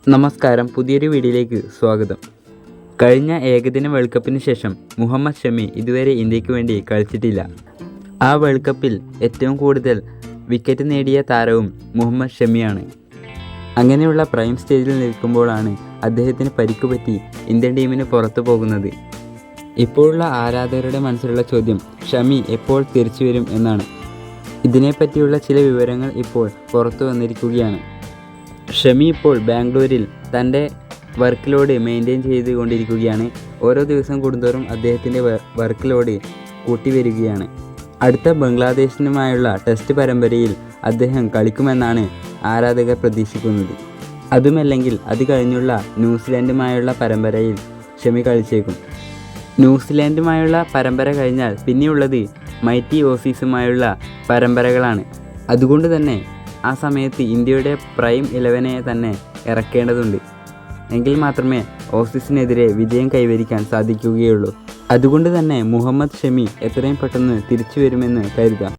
നമസ്കാരം, പുതിയൊരു വീഡിയോയിലേക്ക് സ്വാഗതം. കഴിഞ്ഞ ഏകദിന വേൾഡ് കപ്പിന് ശേഷം മുഹമ്മദ് ഷമി ഇതുവരെ ഇന്ത്യക്ക് വേണ്ടി കളിച്ചിട്ടില്ല. ആ വേൾഡ് കപ്പിൽ ഏറ്റവും കൂടുതൽ വിക്കറ്റ് നേടിയ താരവും മുഹമ്മദ് ഷമിയാണ്. അങ്ങനെയുള്ള പ്രൈം സ്റ്റേജിൽ നിൽക്കുമ്പോഴാണ് അദ്ദേഹത്തിന് പരിക്കുപറ്റി ഇന്ത്യൻ ടീമിന് പുറത്തു പോകുന്നത്. ഇപ്പോഴുള്ള ആരാധകരുടെ മനസ്സിലുള്ള ചോദ്യം ഷമി എപ്പോൾ തിരിച്ചു വരും എന്നാണ്. ഇതിനെപ്പറ്റിയുള്ള ചില വിവരങ്ങൾ ഇപ്പോൾ പുറത്തു വന്നിരിക്കുകയാണ്. ഷമി ഇപ്പോൾ ബാംഗ്ലൂരിൽ തൻ്റെ വർക്ക് ലോഡ് മെയിൻറ്റെയിൻ ചെയ്തുകൊണ്ടിരിക്കുകയാണ്. ഓരോ ദിവസം കൂടുന്തോറും അദ്ദേഹത്തിൻ്റെ വർക്ക് ലോഡ് കൂട്ടി വരികയാണ്. അടുത്ത ബംഗ്ലാദേശിനുമായുള്ള ടെസ്റ്റ് പരമ്പരയിൽ അദ്ദേഹം കളിക്കുമെന്നാണ് ആരാധകർ പ്രതീക്ഷിക്കുന്നത്. അതുമല്ലെങ്കിൽ അത് കഴിഞ്ഞുള്ള ന്യൂസിലാൻഡുമായുള്ള പരമ്പരയിൽ ഷമി കളിച്ചേക്കും. ന്യൂസിലാൻഡുമായുള്ള പരമ്പര കഴിഞ്ഞാൽ പിന്നെയുള്ളത് മൈറ്റി ഓസീസുമായുള്ള പരമ്പരകളാണ്. അതുകൊണ്ട് തന്നെ ആ സമയത്ത് ഇന്ത്യയുടെ പ്രൈം 11 തന്നെ ഇറക്കേണ്ടതുണ്ട്. എങ്കിൽ മാത്രമേ ഓസീസിനെതിരെ വിജയം കൈവരിക്കാൻ സാധിക്കുകയുള്ളൂ. അതുകൊണ്ട് തന്നെ മുഹമ്മദ് ഷമി എത്രയും പെട്ടെന്ന് തിരിച്ചു വരുമെന്ന് കരുതാം.